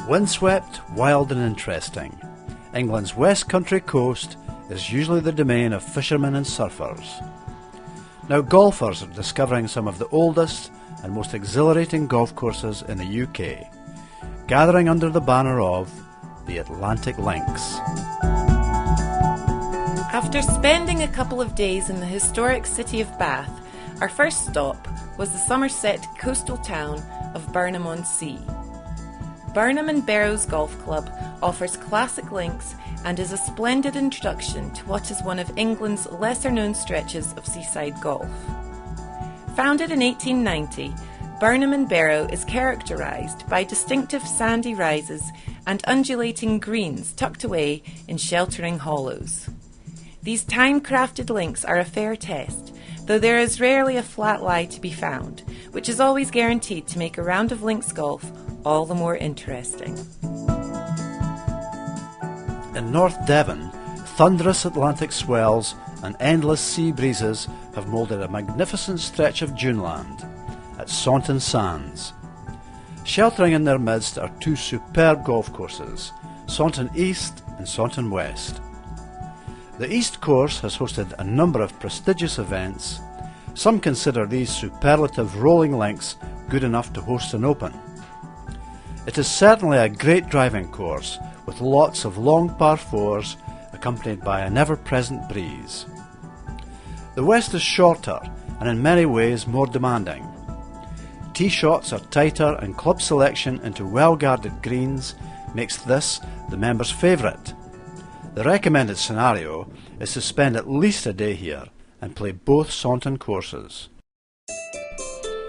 Windswept, wild and interesting, England's West Country coast is usually the domain of fishermen and surfers. Now golfers are discovering some of the oldest and most exhilarating golf courses in the UK, gathering under the banner of the Atlantic Links. After spending a couple of days in the historic city of Bath, our first stop was the Somerset coastal town of Burnham-on-Sea. Burnham and Barrows Golf Club offers classic links and is a splendid introduction to what is one of England's lesser-known stretches of seaside golf. Founded in 1890, Burnham and Barrow is characterised by distinctive sandy rises and undulating greens tucked away in sheltering hollows. These time-crafted links are a fair test, though there is rarely a flat lie to be found, which is always guaranteed to make a round of links golf all the more interesting. In North Devon, thunderous Atlantic swells and endless sea breezes have moulded a magnificent stretch of duneland at Saunton Sands. Sheltering in their midst are two superb golf courses, Saunton East and Saunton West. The East course has hosted a number of prestigious events. Some consider these superlative rolling links good enough to host an Open. It is certainly a great driving course with lots of long par 4s accompanied by an ever-present breeze. The West is shorter and in many ways more demanding. Tee shots are tighter and club selection into well-guarded greens makes this the members' favourite. The recommended scenario is to spend at least a day here and play both Saunton courses.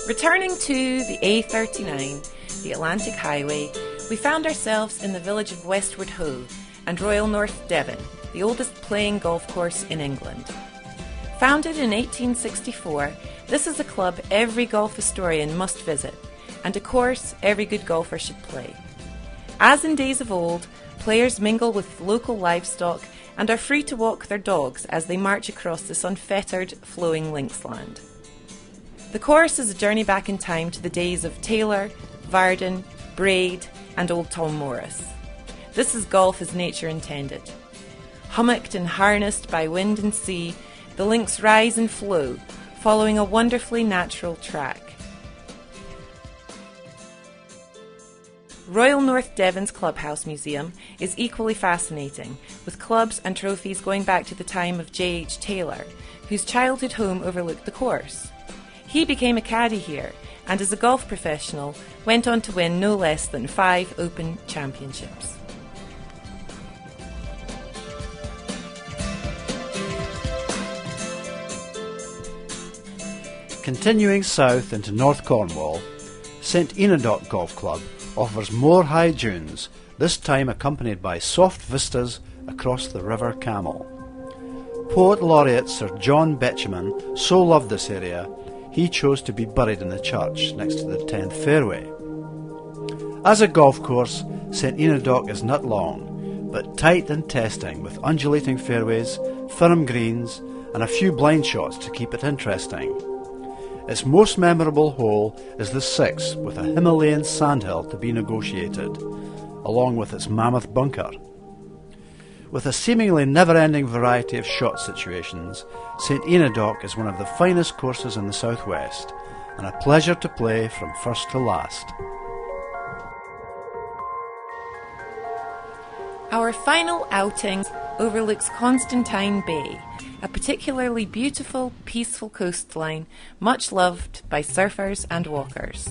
Returning to the A39, the Atlantic Highway, we found ourselves in the village of Westward Ho and Royal North Devon, the oldest playing golf course in England. Founded in 1864, this is a club every golf historian must visit, and a course every good golfer should play. As in days of old, players mingle with local livestock and are free to walk their dogs as they march across this unfettered, flowing linksland. The course is a journey back in time to the days of Taylor, Varden, Braid and old Tom Morris. This is golf as nature intended. Hummocked and harnessed by wind and sea, the links rise and flow, following a wonderfully natural track. Royal North Devon's Clubhouse Museum is equally fascinating, with clubs and trophies going back to the time of J.H. Taylor, whose childhood home overlooked the course. He became a caddy here, and as a golf professional, went on to win no less than 5 Open Championships. Continuing south into North Cornwall, St Enodoc Golf Club offers more high dunes, this time accompanied by soft vistas across the River Camel. Poet laureate Sir John Betjeman so loved this area, he chose to be buried in the church next to the 10th fairway. As a golf course, St Enodoc is not long, but tight and testing with undulating fairways, firm greens and a few blind shots to keep it interesting. Its most memorable hole is the 6th, with a Himalayan sandhill to be negotiated, along with its mammoth bunker. With a seemingly never-ending variety of shot situations, St Enodoc is one of the finest courses in the southwest, and a pleasure to play from first to last. Our final outing overlooks Constantine Bay, a particularly beautiful, peaceful coastline, much loved by surfers and walkers.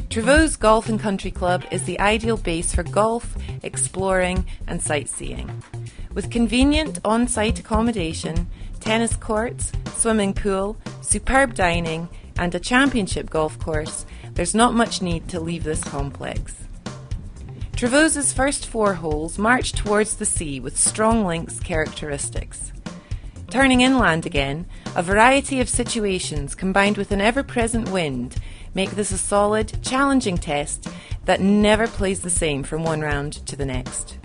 Trevose Golf and Country Club is the ideal base for golf, exploring and sightseeing. With convenient on-site accommodation, tennis courts, swimming pool, superb dining and a championship golf course, there's not much need to leave this complex. Trevose's first 4 holes march towards the sea with strong links characteristics. Turning inland again, a variety of situations combined with an ever-present wind make this a solid, challenging test that never plays the same from one round to the next.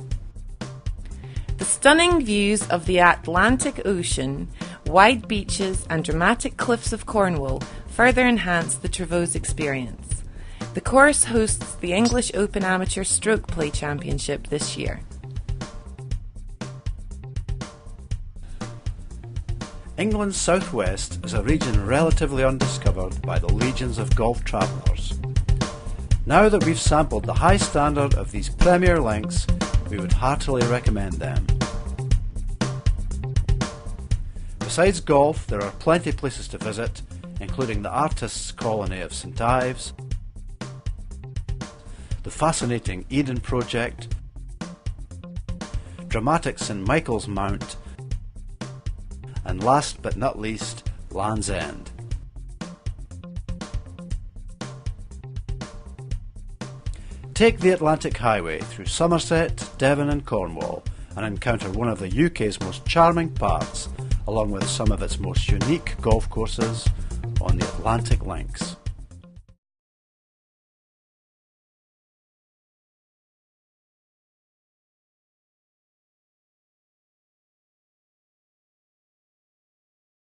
The stunning views of the Atlantic Ocean, wide beaches and dramatic cliffs of Cornwall further enhance the Trevose experience. The course hosts the English Open Amateur Stroke Play Championship this year. England's southwest is a region relatively undiscovered by the legions of golf travellers. Now that we've sampled the high standard of these premier links, we would heartily recommend them. Besides golf, there are plenty of places to visit, including the Artists' Colony of St Ives, the fascinating Eden Project, dramatic St Michael's Mount, and last but not least, Land's End. Take the Atlantic Highway through Somerset, Devon and Cornwall and encounter one of the UK's most charming parts, along with some of its most unique golf courses on the Atlantic Links.